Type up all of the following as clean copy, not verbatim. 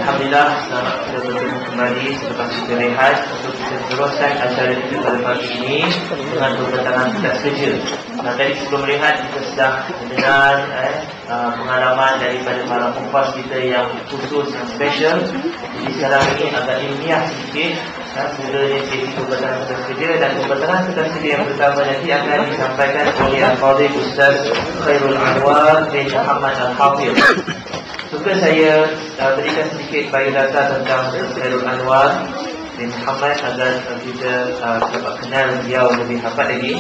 Alhamdulillah, selamat kita bertemu kembali selepas kita rehat untuk kita teruskan acara kita pada pagi ini dengan berdatangan kita kerja. Tadi sebelum rehat kita sudah mendengar pengalaman daripada para kumpas kita yang khusus, yang special. Jadi sekarang ini agak ilmiah sedikit. Sebenarnya sesi berdatangan kita kerja dan berdatangan kita kerja yang pertama nanti akan disampaikan oleh Al-Fadhil Ustaz Khairul Anwar bin Muhammad Al-Hafidh. Suka saya berikan sedikit biodata tentang Khairul Anwar bin Muhammad agar kita dapat kenal beliau lebih rapat lagi.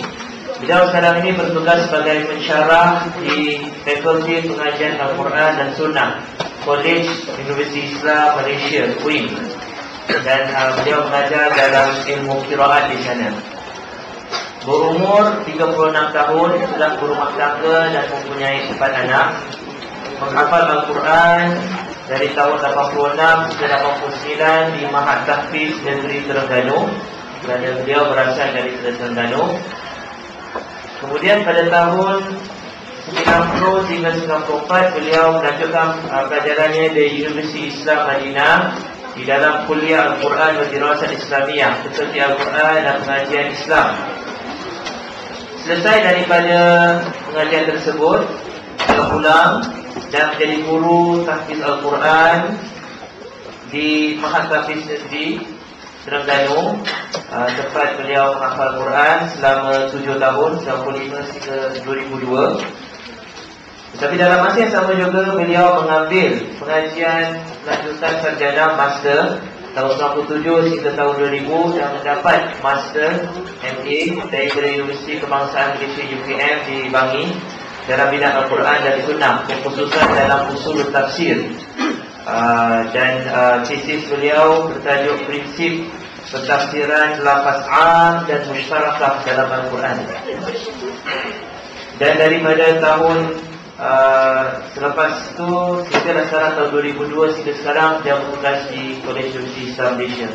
Beliau sekarang ini bertugas sebagai pensyarah di Fakulti Pengajian Al-Quran dan Sunnah College Universiti Islam Malaysia, UIM. Dan beliau mengajar dalam ilmu qiraat di sana. Berumur 36 tahun, sudah berumah tangga dan mempunyai 4 anak. Menghafal Al-Quran dari tahun 86 hingga 89 di Mahat Tahfiz Negeri Terengganu, kerana beliau berasal dari Terengganu. Kemudian pada tahun 90 hingga 94 beliau melanjutkan pelajarannya di Universiti Islam Madinah di dalam kuliah Al-Quran dan Dirasat Islamiyah, seperti Al-Quran dan pengajian Islam. Selesai daripada pengajian tersebut, beliau pulang dan menjadi guru tahfiz Al-Quran di Mahat Tahfiz Negeri Terengganu. Tempat beliau menghafal Al-Quran selama 7 tahun, 95 hingga 2002. Tetapi dalam masa yang sama juga beliau mengambil pengajian lanjutan sarjana master tahun 97 hingga tahun 2000 dan mendapat master MA dari Universiti Kebangsaan Malaysia UKM di Bangi dalam bidang Al-Quran dan Sunnah, khususan dalam usul tafsir. Dan tesis beliau bertajuk Prinsip Pentafsiran Lafaz Am dan Mushtarakah dalam Al-Quran. Dan daripada tahun selepas itu, sehingga sekarang tahun 2002 sehingga sekarang dia bertugas di College Universiti Islam Malaysia.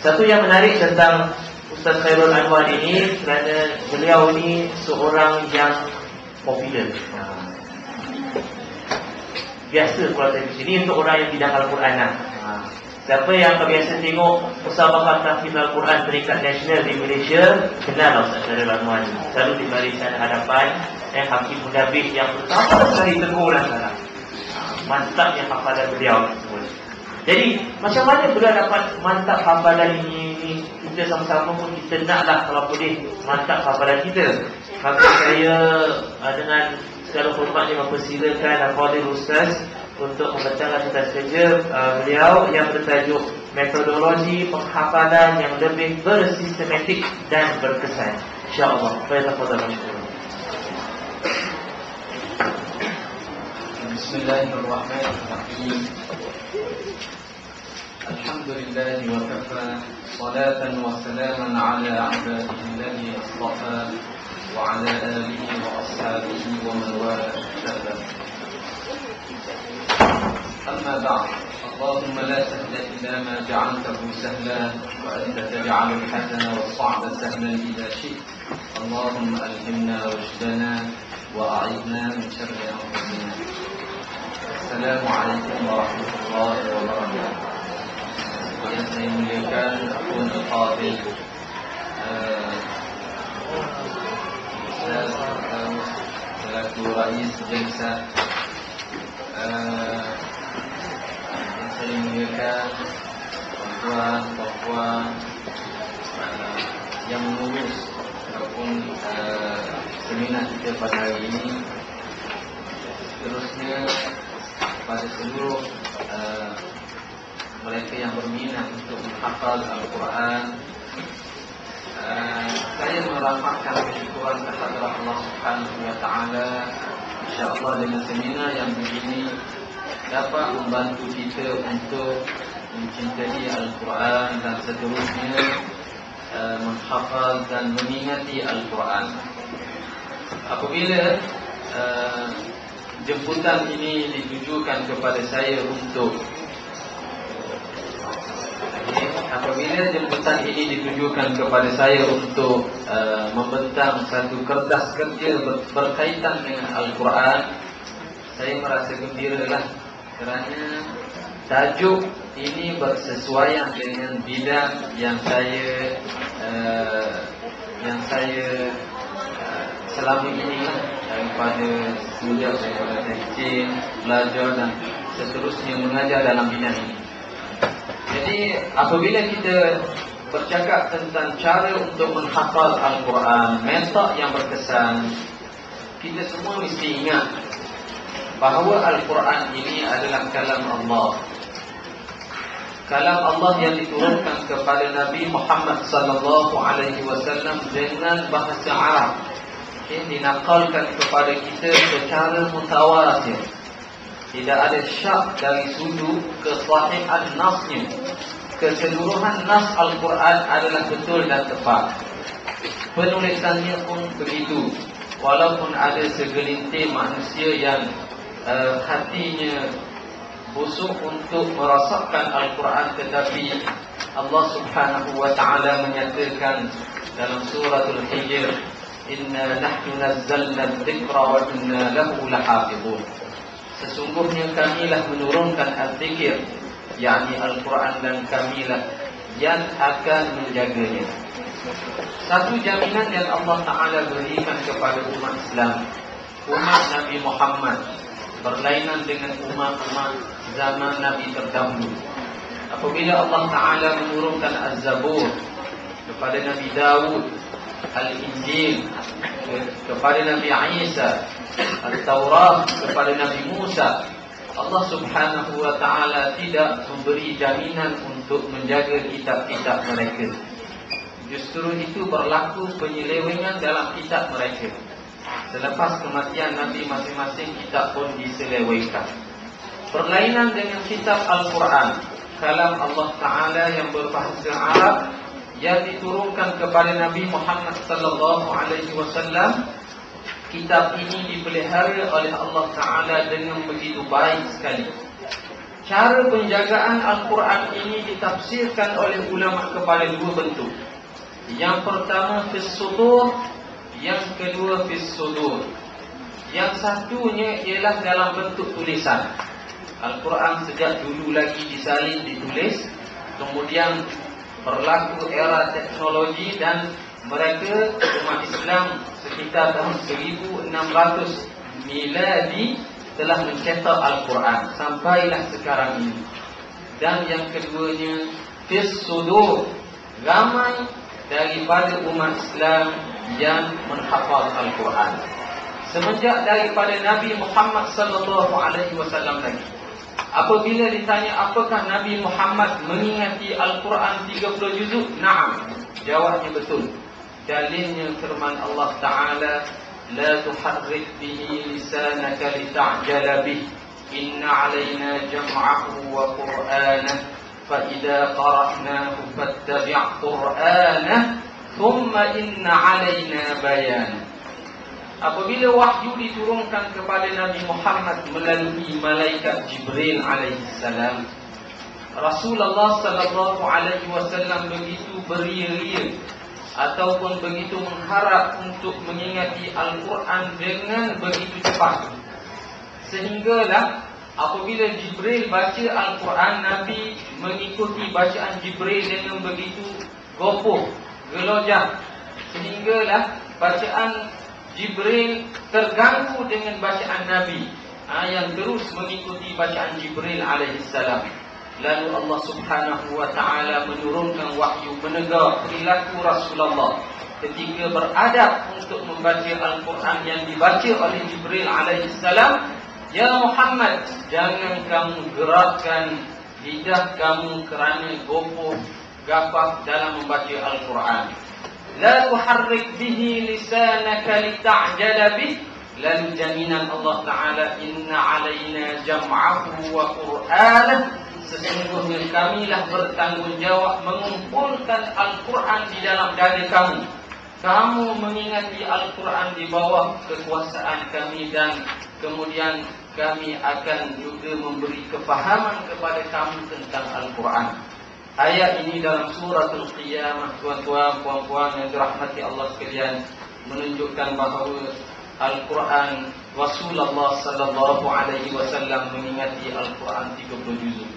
Satu yang menarik tentang Ustaz Khairul Anwar ini, kerana beliau ini seorang yang popular. Biasa kalau saya di sini untuk orang yang bidang Al-Quran lah. Siapa yang biasa tengok Musabaqah Tahfiz Al-Quran peringkat nasional di Malaysia, kenal lah Ustaz Khairul Anwar ini. Selalu di barisan hadapan Hakim Mudabik yang pertama sekali tegur lah sekarang. Mantapnya hafalan beliau tersebut. Jadi macam mana beliau dapat mantap hafalan ini? Kita sama-sama pun kita naklah kalau boleh mantap hafalan kita. Maka saya dengan segala hormatnya mempersilakan Al-Fadhil Ustaz untuk membentangkan tugas kerja beliau yang bertajuk Metodologi Penghafalan yang lebih bersistematik dan berkesan. InsyaAllah. Tafadhal masyaallah. Bismillahirrahmanirrahim. Alhamdulillah wa kafa, salatan wa salaman ala abadihi alladhi astafa wa ala alihi wa ashabihi wa man wala. Amma ba'd. Allahumma la sahla illa ma ja'altahu sahla wa anta taj'alul hazana was-sa'ba sahlan idha shi'ta. Allahumma alhimna washdana wa a'idna min sharri anfusina. Assalamualaikum warahmatullahi wabarakatuh. Yang saya muliakan Akhun Al-Fadhil selaku Rais Jalsah, yang saya muliakan tuan-tuan yang mengurus ataupun seminar kita pada hari ini. Seterusnya pada seluruh mereka yang berminat untuk menghafal Al-Quran, saya merapatkan kesyukuran kepada Allah Subhanahu wa Ta'ala. InsyaAllah dengan seminar yang begini dapat membantu kita untuk mencintai Al-Quran dan seterusnya menghafal dan mengingati Al-Quran. Apabila jemputan ini ditujukan kepada saya untuk membentang satu kertas kerja berkaitan dengan Al-Quran, saya merasa gembira lah, kerana tajuk ini bersesuaian dengan bidang yang saya selama ini daripada sejak saya kecil belajar dan seterusnya mengajar dalam bidang ini. Jadi apabila kita bercakap tentang cara untuk menghafal Al-Quran, metod yang berkesan, kita semua mesti ingat bahawa Al-Quran ini adalah kalam Allah. Kalam Allah yang diturunkan kepada Nabi Muhammad sallallahu alaihi wasallam dengan bahasa Arab. Dinakalkan kepada kita secara mutawatir. Tidak ada syak dari sudut kesahihan nasnya. Keseluruhan nas Al-Quran adalah betul dan tepat. Penulisannya pun begitu. Walaupun ada segelintir manusia yang hatinya busuk untuk merasakkan Al-Quran, tetapi Allah subhanahu wa ta'ala menyatakan dalam suratul Hijr, Inna nahnu nazzalna dzikra wa inna lahu lahafizun. Sesungguhnya kamilah menurunkan al-zikir, yakni Al-Quran, dan kamilah yang akan menjaganya. Satu jaminan yang Allah Ta'ala berikan kepada umat Islam, umat Nabi Muhammad, berlainan dengan umat-umat zaman Nabi terdahulu. Apabila Allah Ta'ala menurunkan Az-Zabur kepada Nabi Dawud, Al-Injil kepada Nabi Isa, Al-Taurat kepada Nabi Musa, Allah subhanahu wa ta'ala tidak memberi jaminan untuk menjaga kitab-kitab mereka. Justru itu berlaku penyelewengan dalam kitab mereka. Selepas kematian Nabi, masing-masing kitab pun diselewengkan. Berlainan dengan kitab Al-Quran, kalam Allah Ta'ala yang berbahasa Arab, yang diturunkan kepada Nabi Muhammad sallallahu alaihi wasallam. Kitab ini dipelihara oleh Allah Ta'ala dengan begitu baik sekali. Cara penjagaan Al-Quran ini ditafsirkan oleh ulama kepada dua bentuk. Yang pertama fis sudur, yang kedua fis sudur. Yang satunya ialah dalam bentuk tulisan. Al-Quran sejak dulu lagi disalin, ditulis. Kemudian berlaku era teknologi dan mereka, umat Islam, sekitar tahun 1600 miladi telah mencetak Al-Quran sampailah sekarang ini. Dan yang keduanya fis sudur, ramai daripada umat Islam yang menghafal Al-Quran semenjak daripada Nabi Muhammad sallallahu alaihi wasallam lagi. Apabila ditanya apakah Nabi Muhammad mengingati Al-Quran 30 juzuk? Naam, jawabnya betul. Dalilnya firman Allah Ta'ala, La tuharrik bihi lisanaka lita'jala bih, Inna alayna jam'ahu wa qur'anah, Fa idha qara'nahu fattabi' qur'anah, Thumma inna alayna bayanah. Apabila wahyu diturunkan kepada Nabi Muhammad melalui malaikat Jibril alaihissalam, Rasulullah sallallahu alaihi wasallam begitu beria-ria ataupun begitu mengharap untuk mengingati Al-Quran dengan begitu cepat, sehinggalah apabila Jibril baca Al-Quran, Nabi mengikuti bacaan Jibril dengan begitu gopoh, gelojah, sehinggalah bacaan Jibril terganggu dengan bacaan Nabi yang terus mengikuti bacaan Jibril alaihissalam. Lalu Allah subhanahu wa ta'ala menurunkan wahyu menegur perilaku Rasulullah ketika beradab untuk membaca Al-Quran yang dibaca oleh Jibril alaihissalam. Ya Muhammad, jangan kamu gerakkan lidah kamu kerana gopoh gapah dalam membaca Al-Quran. La tuharrik bihi lisanaka lita'jala bih. Lalu jaminan Allah Ta'ala, Inna alayna jam'ahu wa qur'anah, sesungguhnya kamilah bertanggungjawab mengumpulkan Al-Quran di dalam dada kamu. Kamu mengingati Al-Quran di bawah kekuasaan kami, dan kemudian kami akan juga memberi kefahaman kepada kamu tentang Al-Quran. Ayat ini dalam suratul Qiyamah, tuan-tuan, puan-puan yang dirahmati Allah sekalian, menunjukkan bahawa Al-Quran, Rasulullah sallallahu alaihi wasallam mengingati Al-Quran 30 juzuk.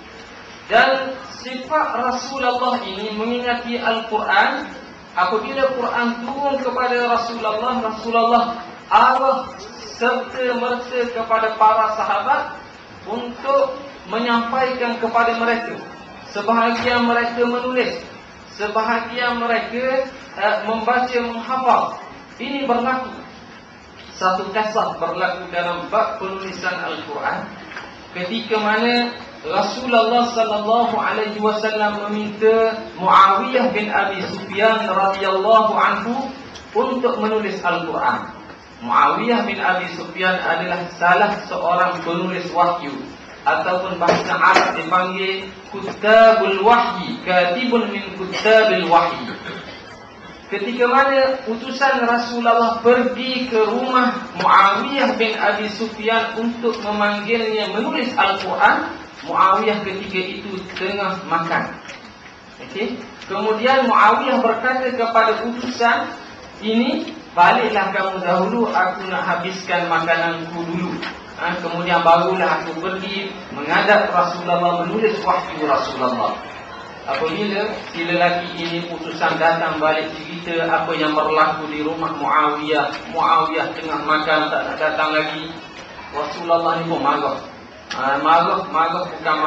Dan sifat Rasulullah ini mengingati Al-Quran. Apabila Quran turun kepada Rasulullah arah serta-merta kepada para sahabat untuk menyampaikan kepada mereka. Sebahagian mereka menulis, sebahagian mereka membaca, menghafal. Ini berlaku. Satu kisah berlaku dalam bab penulisan Al-Quran, ketika mana Rasulullah sallallahu alaihi wasallam meminta Muawiyah bin Abi Sufyan radhiyallahu anhu untuk menulis Al-Quran. Muawiyah bin Abi Sufyan adalah salah seorang penulis wahyu, ataupun bahasa Arab dipanggil Kutabul Wahyi, katibun min Kutabil Wahyi. Ketika mana utusan Rasulullah pergi ke rumah Muawiyah bin Abi Sufyan untuk memanggilnya menulis Al-Quran, Muawiyah ketika itu tengah makan. Okey. Kemudian Muawiyah berkata kepada utusan ini, baliklah kamu dahulu, aku nak habiskan makananku dulu. Kemudian barulah aku pergi menghadap Rasulullah menulis wahyu Rasulullah. Apabila si lelaki ini utusan datang balik cerita apa yang berlaku di rumah Muawiyah, Muawiyah tengah makan tak nak datang lagi, Rasulullah ni pun marah. Marah bukan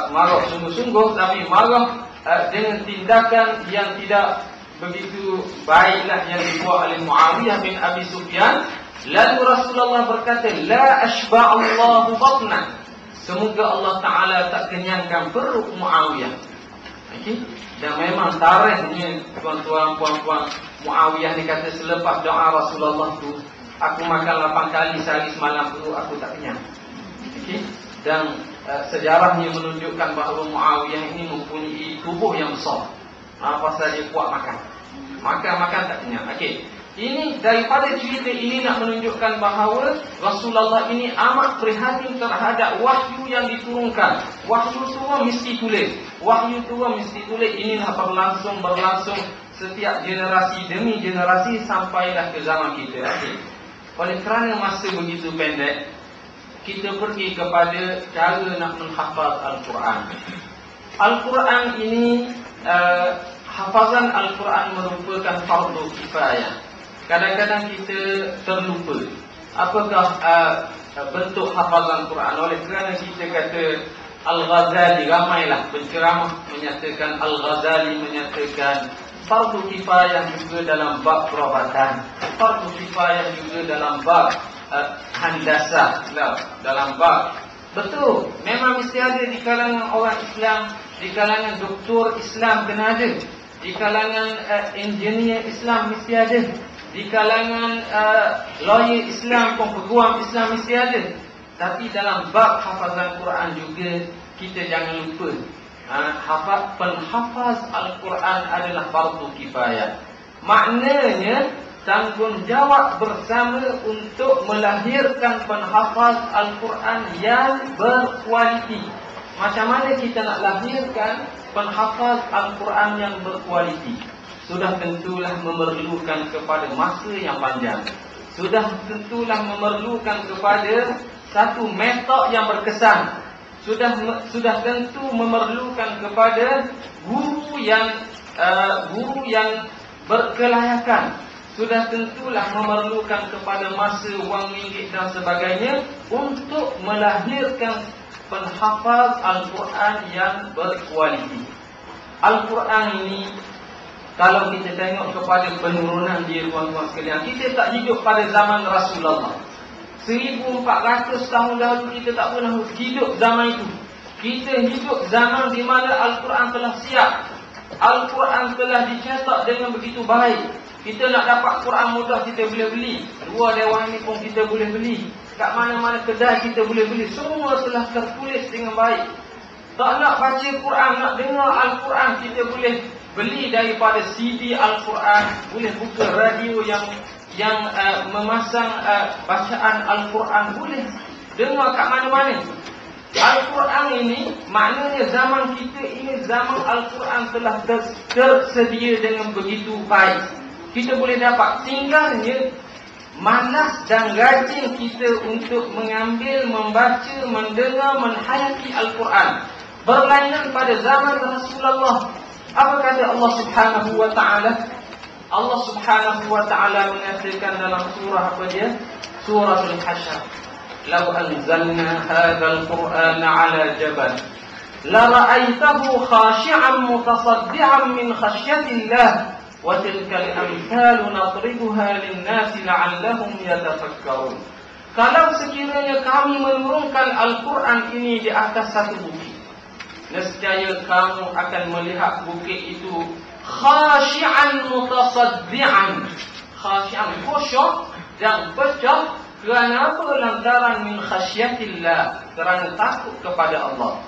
marah sungguh-sungguh, tapi marah dengan tindakan yang tidak begitu baiklah yang dibuat oleh Muawiyah bin Abi Sufyan. Lalu Rasulullah berkata, la ashba'allahu batna, semoga Allah Ta'ala tak kenyangkan perut Muawiyah. Okay? Dan memang tarikhnya tuan-tuan, puan-puan, Muawiyah ni kata selepas doa Rasulullah tu, aku makan 8 kali sehari semalam tu, aku tak kenyang. Okay? Dan sejarahnya menunjukkan bahawa Muawiyah ini mempunyai tubuh yang besar. Pasal dia kuat makan. Makan tak kenyang. Okey. Ini daripada cerita ini nak menunjukkan bahawa Rasulullah ini amat prihatin terhadap wahyu yang diturunkan. Wahyu turun mesti tulis. Wahyu turun mesti tulis. Inilah berlangsung setiap generasi demi generasi sampailah ke zaman kita. Okey. Oleh kerana masa begitu pendek, kita pergi kepada cara nak menghafaz Al-Quran. Al-Quran ini, hafazan Al-Quran merupakan fardu kifayah. Kadang-kadang kita terlupa apakah bentuk hafazan Quran. Oleh kerana kita kata Al-Ghazali, ramailah penceramah menyatakan, Al-Ghazali menyatakan fardu kifayah juga dalam bab perubatan, fardu kifayah juga dalam bab handasah, dalam bab. Betul, memang mesti ada di kalangan orang Islam, di kalangan doktor Islam kena ada, di kalangan engineer Islam mesti ada, di kalangan lawyer Islam, peguam Islam mesti ada. Tapi dalam bab hafazan Quran juga kita jangan lupa, penghafaz Al-Quran adalah fardu kifayah. Maknanya tanggungjawab bersama untuk melahirkan penghafaz Al-Quran yang berkualiti. Macam mana kita nak lahirkan penghafaz Al-Quran yang berkualiti? Sudah tentulah memerlukan kepada masa yang panjang. Sudah tentulah memerlukan kepada satu metod yang berkesan. Sudah tentu memerlukan kepada guru yang berkelayakan. Sudah tentulah memerlukan kepada masa, wang, ringgit dan sebagainya untuk melahirkan penghafaz Al-Quran yang berkualiti. Al-Quran ini, kalau kita tengok kepada penurunan dia, tuan-tuan sekalian, kita tak hidup pada zaman Rasulullah. 1400 tahun lalu kita tak pernah hidup zaman itu. Kita hidup zaman di mana Al-Quran telah siap. Al-Quran telah dicetak dengan begitu baik. Kita nak dapat Quran mudah kita boleh beli. 2 dewan ni pun kita boleh beli. Kat mana-mana kedai kita boleh beli. Semua telah tertulis dengan baik. Tak nak baca Quran, nak dengar Al-Quran, kita boleh beli daripada CD Al-Quran. Boleh buka radio yang memasang bacaan Al-Quran. Boleh dengar kat mana-mana. Al-Quran ini maknanya zaman kita ini, zaman Al-Quran telah tersedia dengan begitu baik. Kita boleh dapat, tinggalnya malas dan rajin kita untuk mengambil, membaca, mendengar, menghayati Al-Quran. berlainan pada zaman Rasulullah. Apa kata Allah Subhanahu wa ta'ala? Allah Subhanahu wa ta'ala mengatakan dalam surah apa dia? Surah Al-Hasyr. Law anzalna hadzal Qur'ana 'ala jabal la ra'aytahu khashi'an mutasaddi'an min khashyatillah wa tilka al-amthal nadribuha lin-nasi la'allahum yatafakkarun. Kalau sekiranya kami menurunkan Al-Quran ini di atas satu bukit, nescaya kamu akan melihat bukit itu khashi'an mutasaddi'an, khashi'an khusyuk dan pecah. Kerana apa? Lantaran min khasyatillah, kerana takut kepada Allah.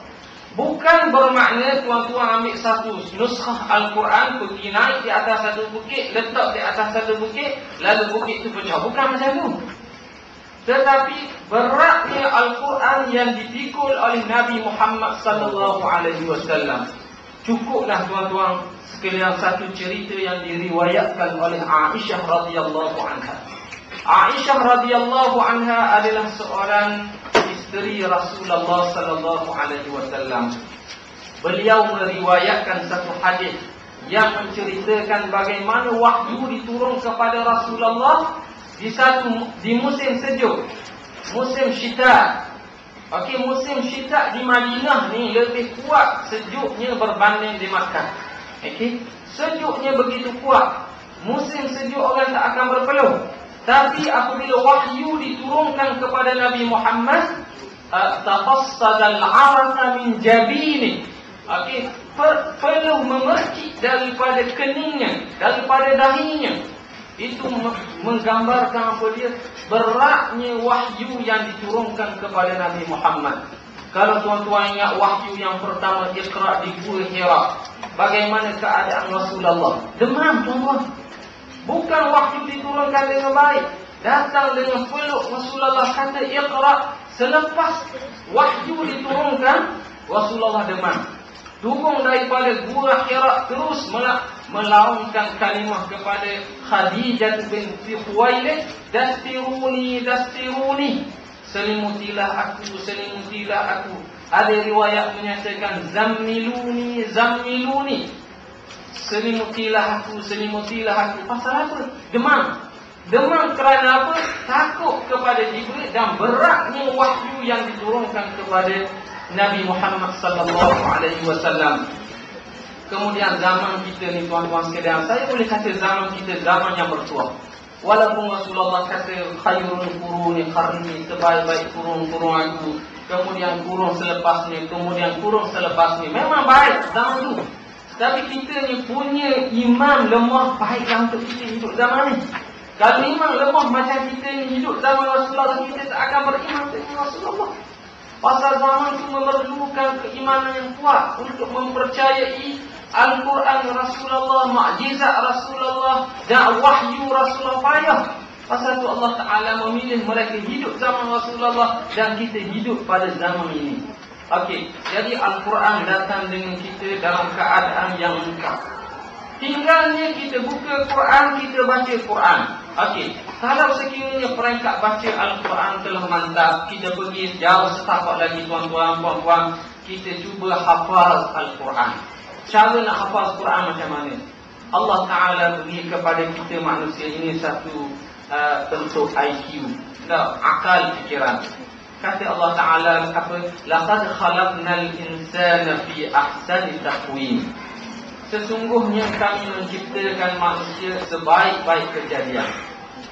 Bukan bermakna tuan-tuan ambil satu nuskhah Al-Quran, pergi naik di atas satu bukit, letak di atas satu bukit, lalu bukit itu pecah. Bukan macam itu. Tetapi beratnya Al-Quran yang dipikul oleh Nabi Muhammad sallallahu alaihi wasallam. Cukuplah tuan-tuan sekalian satu cerita yang diriwayatkan oleh Aisyah radhiyallahu anha. Aisyah radhiyallahu anha adalah seorang isteri Rasulullah sallallahu alaihi wasallam. Beliau meriwayatkan satu hadis yang menceritakan bagaimana wahyu diturun kepada Rasulullah di musim sejuk, musim syita. Okey, musim syita di Madinah ni lebih kuat sejuknya berbanding di Makkah. Okey, sejuknya begitu kuat. Musim sejuk orang tak akan berpeluh. Tapi apabila wahyu diturunkan kepada Nabi Muhammad, tafassadal 'arasa min jabini. Okey, peluh memercik daripada keningnya, daripada dahinya. Itu menggambarkan apa dia? Beratnya wahyu yang diturunkan kepada Nabi Muhammad. Kalau tuan-tuan ingat wahyu yang pertama Iqra di Gua Hira, bagaimana keadaan Rasulullah? Demam tuan-tuan. Bukan wahyu diturunkan dengan baik. Datang dengan peluk Rasulullah kata Iqra. Selepas wahyu diturunkan, Rasulullah demam. Turun daripada Gua Hira terus melaungkan kalimah kepada Khadijah binti Khuwailid, dastiruni, dastiruni, selimutilah aku, selimutilah aku. Ada riwayat menyatakan zammiluni, zammiluni, selimutilah aku, selimutilah aku. Pasal apa? Demam. Demam kerana apa? Takut kepada Jibril dan beratnya wahyu yang diturunkan kepada Nabi Muhammad sallallahu alaihi wasallam. Kemudian zaman kita ni tuan-tuan sekalian, saya boleh kata zaman kita zaman yang bertuah. Walaupun Rasulullah kata khairul quruni qarni, sebaik-baik kurun-kurun aku, kemudian kurun selepas ni, kemudian kurun selepas ni, memang baik zaman tu. Tapi kita ni punya iman lemah, baiklah untuk kita hidup zaman ni. Kalau iman lemah macam kita ni hidup zaman Rasulullah, kita tak akan beriman dengan Rasulullah. Pasal zaman itu memerlukan keimanan yang kuat untuk mempercayai Al-Quran Rasulullah, mukjizat Rasulullah dan wahyu Rasulullah payah. Pasal itu Allah Ta'ala memilih mereka hidup zaman Rasulullah dan kita hidup pada zaman ini. Okey, jadi Al-Quran datang dengan kita dalam keadaan yang lengkap. Tinggalnya kita buka Quran, kita baca Quran. Okey, kalau sekiranya peringkat baca Al-Quran telah mantap, kita pergi jauh setapak lagi tuan-tuan, puan-puan, kita cuba hafal Al-Quran. Cara nak hafal Quran macam mana? Allah Ta'ala beri kepada kita manusia ini satu bentuk IQ, akal fikiran. Kata Allah Ta'ala apa? Laqad khalaqnal insana fi ahsani taqwim. Sesungguhnya kami menciptakan manusia sebaik-baik kejadian.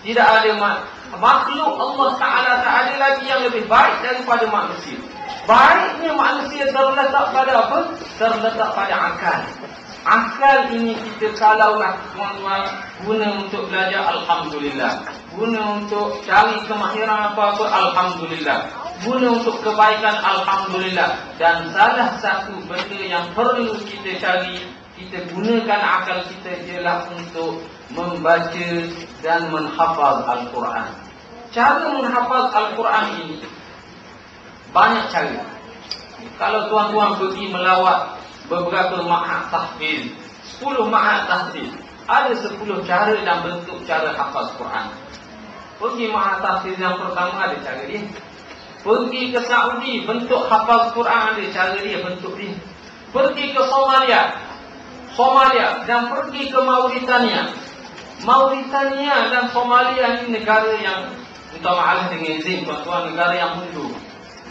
Tidak ada makhluk Allah Ta'ala, tak ada lagi yang lebih baik daripada manusia. Baiknya manusia terletak pada apa? Terletak pada akal. Akal ini kita kalaulah tuan-tuan guna untuk belajar, Alhamdulillah. Guna untuk cari kemahiran apa-apa, Alhamdulillah. Guna untuk kebaikan, Alhamdulillah. Dan salah satu benda yang perlu kita cari, kita gunakan akal kita ialah untuk membaca dan menghafal Al-Quran. Cara menghafal Al-Quran ini banyak cara. Kalau tuan-tuan pergi melawat beberapa ma'had tahfiz, 10 ma'had tahfiz, ada 10 cara dan bentuk cara hafaz Quran. Pergi ma'had tahfiz yang pertama ada cara dia. Pergi ke Saudi, bentuk hafaz Quran ada, cara dia, bentuk dia. Pergi ke Somalia dan pergi ke Mauritania. Mauritania dan Somalia ini negara yang, minta maaf dengan izin tuan-tuan, negara yang mundur.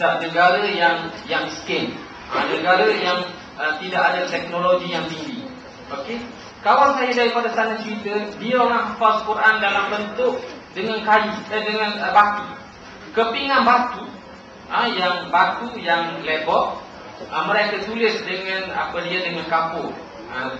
Tak, negara yang miskin. Negara yang tidak ada teknologi yang tinggi. Okey. Kawan saya daripada sana cerita, dia orang hafaz Quran dalam bentuk dengan kayu, dengan batu. Kepingan batu, yang batu yang lebar, mereka tulis dengan dengan kapur.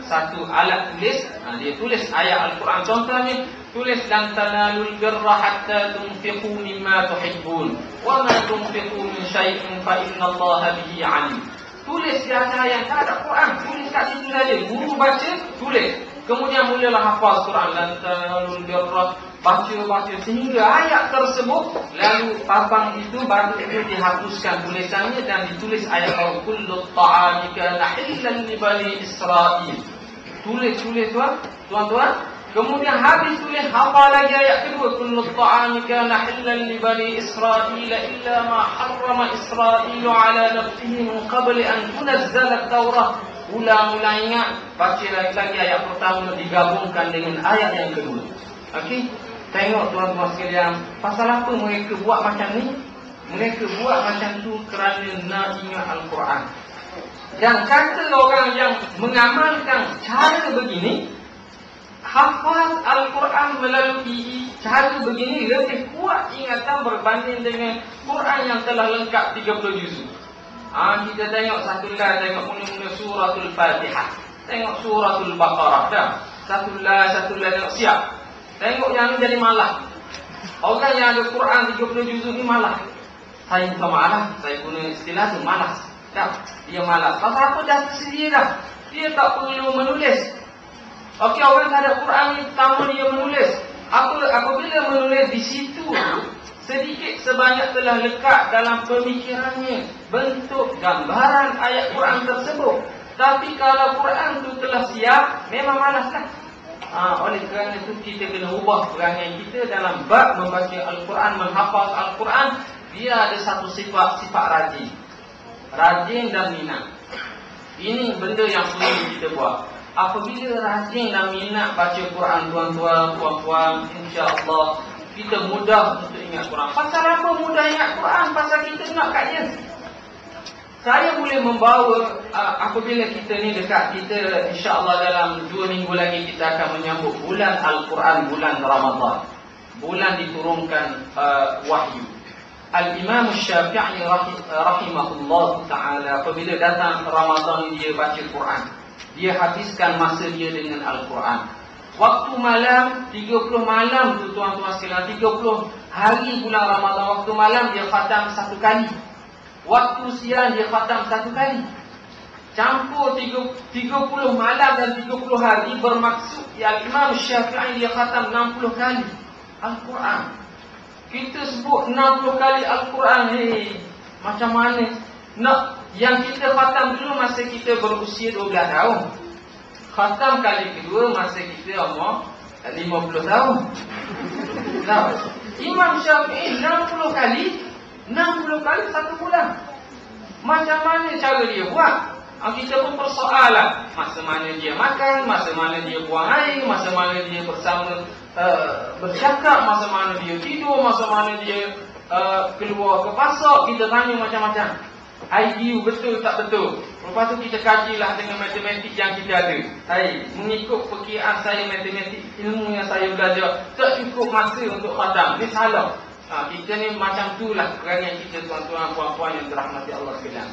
Satu alat tulis, dia tulis ayat Al-Quran. Contohnya, tulis lan tanalul birra hatta tunfiqu mimma tuhibbun wa ma tunfiqu min syai'in fa innallaha bihi alim. Tulis di atas ayat, tak ada Quran, tulis kat situ saja. Guru baca, tulis. Kemudian mulalah hafaz Quran lan tanalul birra, baca sehingga ayat tersebut, lalu papan itu, batu itu dihapuskan tulisannya dan ditulis ayat kullu ta'ami kana hillan li bani Israil. Tulis tuan-tuan. Kemudian habis tulis, hafal lagi ayat kedua, kullu ta'ami kana hillan li bani Israil illa ma harrama Israil ala nafsihi min qabl an tunazzala at-Taurah. Ulang ingat, baca lagi ayat pertama digabungkan dengan ayat yang kedua. Okey. Tengok tuan-tuan sekalian, pasal apa mereka buat macam ni? Mereka buat macam tu kerana nak ingat Al-Quran. Dan kata orang yang mengamalkan cara begini, hafaz Al-Quran melalui cara begini lebih kuat ingatan berbanding dengan Quran yang telah lengkap 30 juzuk. Kita tengok satu line, tengok mula-mula suratul Fatihah, tengok suratul Baqarah dah. Satu line tengok siap. Tengok yang ni jadi malas. Orang yang ada Quran 30 juzuk ni malas. Saya bukan malas, saya guna istilah tu malas. Dia malas. Pasal apa, dah tersedia dah. Dia tak perlu menulis. Okey, orang tak ada Quran ni pertama dia menulis. Apabila menulis di situ, sedikit sebanyak telah lekat dalam pemikirannya bentuk gambaran ayat Quran tersebut. Tapi kalau Quran tu telah siap, memang malaslah. Oleh kerana itu kita kena ubah perangai kita dalam bab membaca Al-Quran, menghafaz Al-Quran. Dia ada satu sifat rajin. Rajin dan minat. Ini benda yang perlu kita buat. Apabila rajin dan minat baca Quran, tuan-tuan, puan-puan, insya-Allah kita mudah untuk ingat Quran. Pasal apa mudah ingat Quran? Pasal kita nak kajian. Saya boleh membawa, apabila kita ni dekat, kita insya-Allah dalam 2 minggu lagi kita akan menyambut bulan Al-Quran, bulan Ramadan. Bulan diturunkan wahyu. Al-Imam Syafi'i rahimahullah ta'ala, apabila datang Ramadan dia baca Quran. Dia habiskan masa dia dengan Al-Quran. Waktu malam, 30 malam tu tuan-tuan sekalian, 30 hari bulan Ramadan, waktu malam dia khatam 1 kali. Waktu siang dia khatam 1 kali. Campur 30 malam dan 30 hari, bermaksud Imam Syafi'i dia khatam 60 kali Al-Quran. Kita sebut 60 kali Al-Quran, macam mana? Yang kita khatam dulu masa kita berusia 12 tahun. Khatam kali kedua masa kita umur 50 tahun. Imam Syafi'i 60 kali 1 bulan. Macam mana cara dia buat? Kita pun persoalan. Masa mana dia makan, masa mana dia buang air, masa mana dia bersama bercakap, masa mana dia tidur, masa mana dia keluar ke pasar. Kita tanya macam-macam. IQ betul tak betul? Lepas tu kita kajilah dengan matematik yang kita ada. Saya mengikut perkiraan saya, matematik ilmu yang saya belajar, tak cukup masa untuk khatam. Ini salah. Kita ni macam tu lah perangai kita, tuan-tuan, puan-puan yang dirahmati Allah sekalian.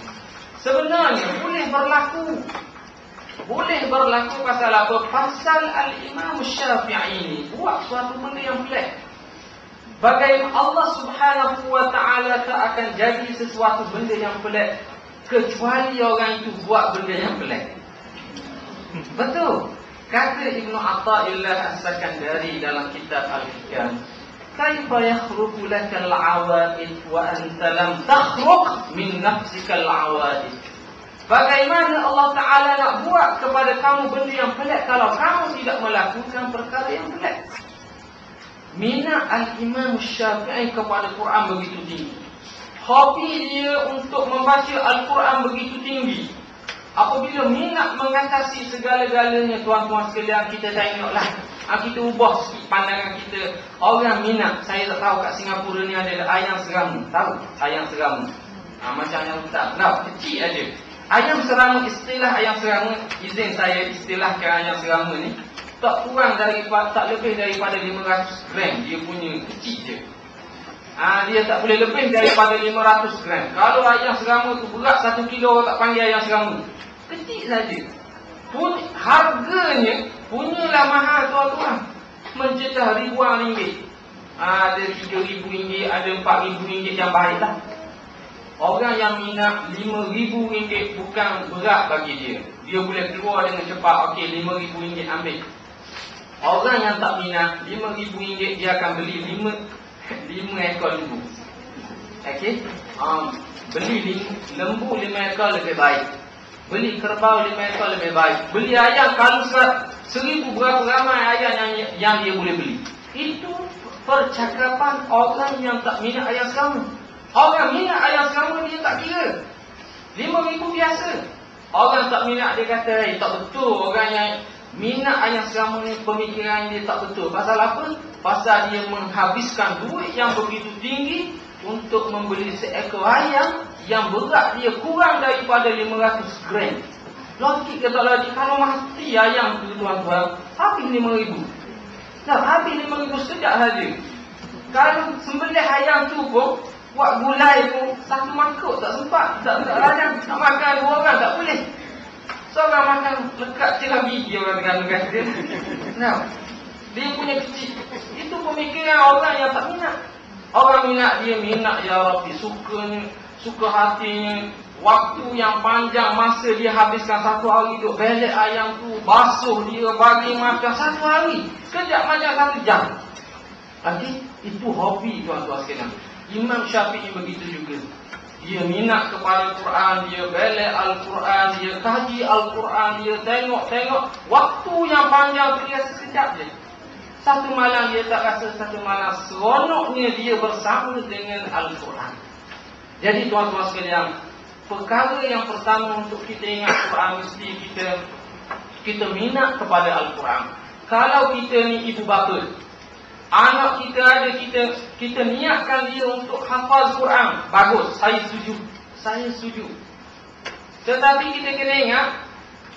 Sebenarnya boleh berlaku pasal apa? Pasal Al-Imam Syafi'i ini buat suatu benda yang pelik. Bagaimana Allah Subhanahu wa ta'ala tak akan jadi sesuatu benda yang pelik kecuali orang itu buat benda yang pelik. Betul. Kata Ibnu Atha'illah As-Sakandari dalam kitab Al-Hikam, kaifa yakhruqu lakal awadid wa anta lam takhruq min nafsikal awadid. Bagaimana Allah Ta'ala nak buat kepada kamu benda yang pelik kalau kamu tidak melakukan perkara yang pelik? Minat Al-Imam Syafi'i kepada Quran begitu tinggi. hobi dia untuk membaca Al-Quran begitu tinggi. Apabila minat mengatasi segala-galanya, tuan-tuan sekalian, kita tengoklah, kita ubah sikit pandangan kita. Orang minat, saya tak tahu kat Singapura ni ada ayam seramu. Tahu ayam seramu? Macam yang tak tahu, kecil aja. Ayam seramu, istilah ayam seramu, izin saya istilahkan ayam seramu ni, tak kurang daripada, tak lebih daripada 500 gram. Dia punya kecil je. Dia tak boleh lebih daripada 500 gram. Kalau ayam seramu tu berat 1 kilo, tak panggil ayam seramu. Kecil saja. Harganya punyalah mahal, tuan-tuan. Mencecah ribuan ringgit. Ada RM3,000, ada RM4,000 yang baiklah. Orang yang minat RM5,000 bukan berat bagi dia. Dia boleh keluar dengan cepat. Okey, RM5,000 ambil. Orang yang tak minat, RM5,000 dia akan beli 5 ekor lembu. Okey? Beli lembu 5 ekor lebih baik. Beli kerbau 5 ekor lebih baik. Beli ayam kalau 1,000 berapa ramai ayam yang dia boleh beli. Itu percakapan orang yang tak minat ayam seramu. Orang minat ayam seramu dia tak kira. 5,000 biasa. Orang tak minat dia kata, tak betul. Orang yang minat ayam seramu ni pemikiran dia tak betul. Pasal apa? Pasal dia menghabiskan duit yang begitu tinggi untuk membeli seekor ayam yang berat dia kurang daripada 500 gram. Logik ke tak logik? Kalau mati ayam tu, tuan-tuan, habis 5,000. Habis 5,000 sekejap saja. Kalau sembelih ayam tu pun, buat gulai tu, satu mangkuk tak sempat. Tak ladang. Nak makan 2 orang tak boleh. Seorang makan lekat celah gigi orang dengan dia. Dia punya kecil. Itu pemikiran orang yang tak minat. Orang minat, dia minat, ya Rabbi, suka hatinya. Waktu yang panjang, masa dia habiskan 1 hari duk belek ayam tu, basuh dia, bagi makan 1 hari. Sekejap macam 1 jam. Okey, itu hobi, tuan-tuan sekalian. Imam Syafi'i begitu juga. Dia minat kepada Quran, dia belek Al-Quran, dia kaji Al-Quran, dia tengok. Waktu yang panjang tu dia sekejap je. 1 malam dia tak rasa 1 malam. Seronoknya dia bersama dengan Al-Quran. Jadi tuan-tuan sekalian, perkara yang pertama untuk kita ingat Quran, mesti kita minat kepada Al-Quran. Kalau kita ni ibu bapa, anak kita ada, kita niatkan dia untuk hafaz Quran, bagus, saya setuju. Tetapi kita kena ingat,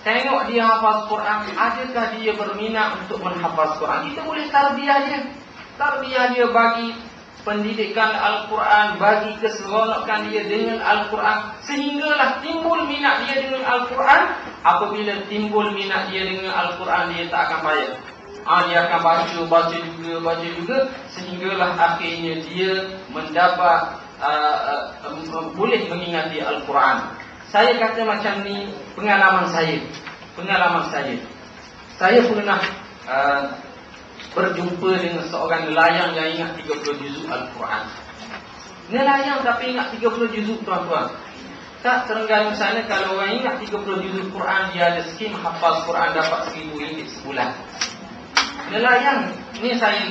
tengok dia hafaz Quran, adakah dia berminat untuk menghafaz Quran? Kita boleh tarbiyah dia bagi pendidikan Al-Quran, bagi keseronokan dia dengan Al-Quran, sehinggalah timbul minat dia dengan Al-Quran. Apabila timbul minat dia dengan Al-Quran, dia tak akan payah. Dia akan baca juga, sehinggalah akhirnya dia mendapat boleh mengingati Al-Quran. Saya kata macam ni, pengalaman saya. Saya pernah berjumpa dengan seorang nelayan yang ingat 30 juzuk Al-Quran. Nelayan tapi ingat 30 juzuk, tuan-tuan. Tak, Terengganu sana kalau orang ingat 30 juzuk Quran, dia ada skim hafaz Quran dapat RM1,000 sebulan. Nelayan ni saya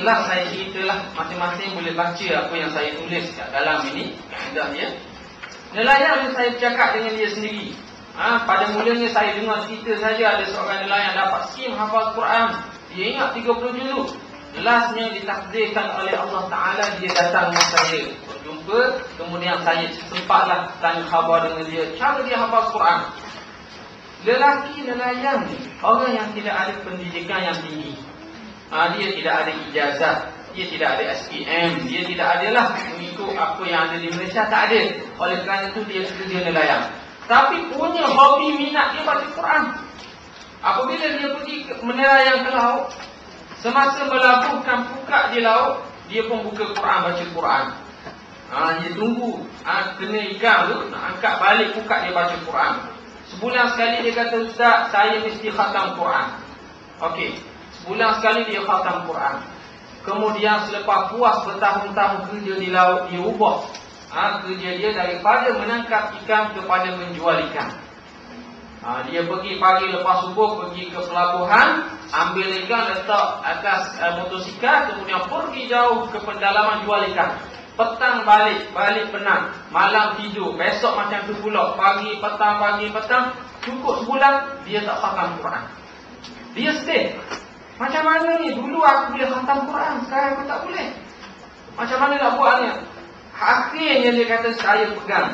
ceritalah, masing-masing boleh baca apa yang saya tulis kat dalam ini kaedah dia. Nelayan ni saya bercakap dengan dia sendiri. Pada mulanya saya dengar cerita saja ada seorang nelayan dapat skim hafaz Quran. Dia ingat 30 juzuk. Lastnya ditakdirkan oleh Allah Ta'ala, dia datang dengan saya berjumpa. Kemudian saya sempatlah tanya khabar dengan dia, cara dia hafaz Quran. Lelaki nelayan ni, orang yang tidak ada pendidikan yang tinggi. Dia tidak ada ijazah, dia tidak ada SPM, dia tidak adalah mengikut apa yang ada di Malaysia, tak ada. Oleh kerana itu dia kerja nelayan. Tapi punya hobi minat dia baca Quran. Apabila dia pergi menelayang ke laut, semasa melabuhkan pukat di laut, dia pun buka Quran, baca Quran. Dia tunggu kena ikan tu, nak angkat balik pukat, dia baca Quran. Sebulan sekali dia kata, Ustaz, saya mesti khatam Quran. Okey, sebulan sekali dia khatam Quran. Kemudian selepas puas bertahun-tahun kerja di laut, dia ubah kerja dia daripada menangkap ikan kepada menjual ikan. Dia pergi pagi lepas subuh, pergi ke pelabuhan, ambil ikan, letak atas motosikal, kemudian pergi jauh ke pendalaman jual ikan. Petang balik penat, malam tidur, besok macam tu pula, pagi petang, cukup sebulan dia tak faham Quran. Dia stay. Macam mana ni? Dulu aku boleh khatam Quran, sekarang aku tak boleh. Macam mana nak buatnya? Akhirnya dia kata saya pegang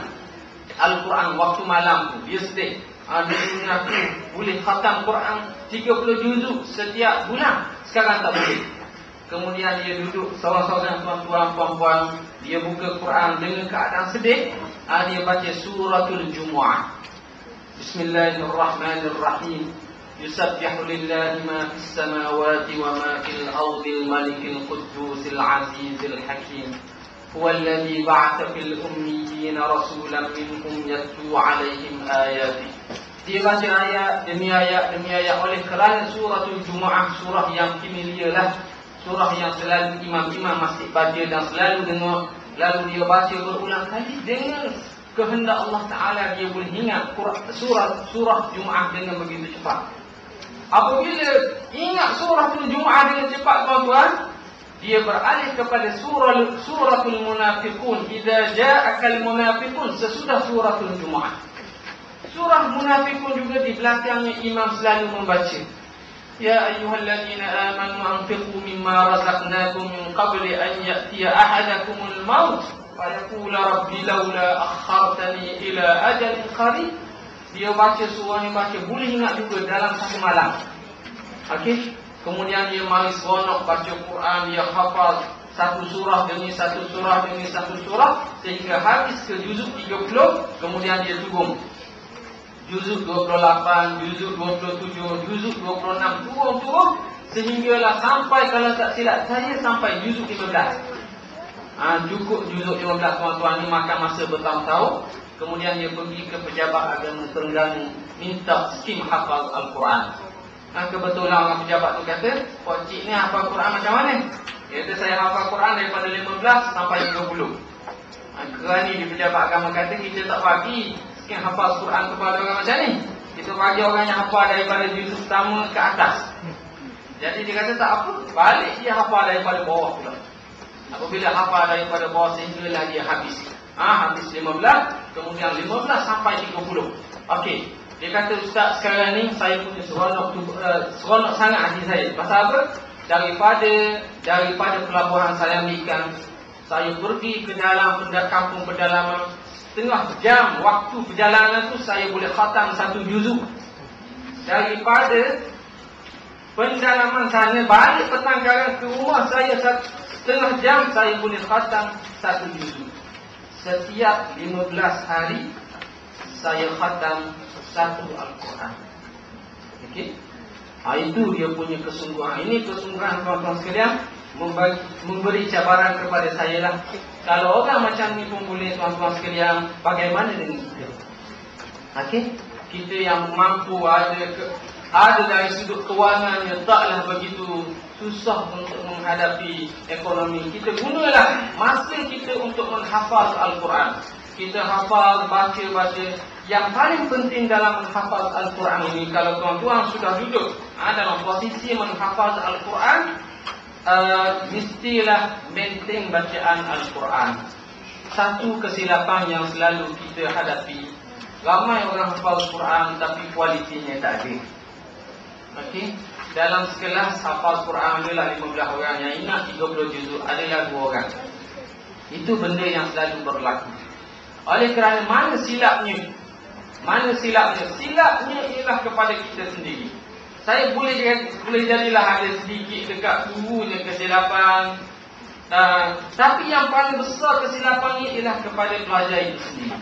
Al-Quran waktu malam tu, dia stay. Dulu aku boleh khatam Quran 30 juzuk setiap bulan, sekarang tak boleh. Kemudian dia duduk seorang-seorang tuan-tuan, puan-puan, dia buka Quran dengan keadaan sedih. Dia baca suratul Jumu'ah. Bismillahirrahmanirrahim. Yusabbihu lillahi ma fis samawati wa ma fil ardil malikil quddusil azizil hakim. Huwa alladhi ba'atha fil ummiyina rasulan minhum yatlu 'alaihim ayati. Dia baca ayat demi ayat oleh kerana suratul Jumu'ah surah yang kimilialah, surah yang selalu imam-imam masih baca dan selalu dengar, lalu dia baca berulang kali dengan kehendak Allah Ta'ala, dia boleh ingat surah Jumu'ah dengan begitu cepat. Apabila ingat suratul Jumu'ah dengan cepat, tuan-tuan, dia beralih kepada suratul Munafiqun. Idza ja'akal munafiqun, sesudah suratul Jumu'ah. Surah Munafiqun juga di belakangnya imam selalu membaca. Ya ayyuhalladzina amanu anfiqu mimma razaqnakum min qabli an ya'tiya ahadakumul maut fayaqula rabbi laula akhartani ila ajalin qarib. Dia baca surah ni, baca boleh ingat juga dalam satu malam. Okey, kemudian dia mari seronok baca Quran, dia hafal satu surah demi satu surah demi satu surah sehingga habis ke juzuk 30, kemudian dia turun juzuk 28, juzuk 27, juzuk 26, turun sehinggalah sampai, kalau tak silap saya, sampai juzuk 15. Cukup juzuk 15, tuan-tuan, ni makan masa bertahun-tahun. Kemudian dia pergi ke pejabat agama Terengganu minta skim hafal Al-Quran. Kebetulan orang pejabat tu kata, Pak Cik ni hafal Quran macam mana? Dia kata saya hafal Quran daripada 15 sampai 30. Kerana di pejabat agama kata kita tak bagi yang hafal Quran kepada orang macam ni, kita bagi orang yang hafal daripada juzuk pertama ke atas. Jadi dia kata tak apa, balik dia hafal daripada bawah pula. Apabila hafal daripada bawah sehinggalah dia habis. Habis 15, kemudian 15 sampai 30. Okey, dia kata ustaz, sekarang ni saya punya seronok sangat hati saya. Pasal apa? Daripada pelabuhan saya ambilkan, saya pergi ke dalam kampung pedalaman. Setengah jam waktu perjalanan tu saya boleh khatam satu juzuk. Daripada pendalaman sana balik Penangkaran ke rumah saya, setengah jam saya boleh khatam satu juzuk. Setiap 15 hari saya khatam satu Al-Quran. Okey, itu dia punya kesungguhan. Ini kesungguhan, tuan-tuan sekalian, memberi cabaran kepada saya lah. Kalau orang macam ni pun boleh, tuan-tuan sekalian, bagaimana dengan kita? Okey, kita yang mampu ada dari sudut kewangannya taklah begitu susah untuk menghadapi ekonomi. Kita gunalah masa kita untuk menghafal Al-Quran. Kita hafal, baca. Yang paling penting dalam menghafal Al-Quran ini, kalau tuan-tuan sudah duduk dalam posisi menghafal Al-Quran, mestilah maintain bacaan Al-Quran. Satu kesilapan yang selalu kita hadapi, ramai orang hafal Al-Quran tapi kualitinya tak ada. Okey, dalam sekelas hafal Quran adalah 15 orang, yang ingat 30 juzuk adalah 2 orang. Itu benda yang selalu berlaku. Oleh kerana mana silapnya? Silapnya ialah kepada kita sendiri. Saya boleh jadilah ada sedikit dekat gurunya kesilapan, tapi yang paling besar kesilapannya ialah kepada pelajar itu sendiri.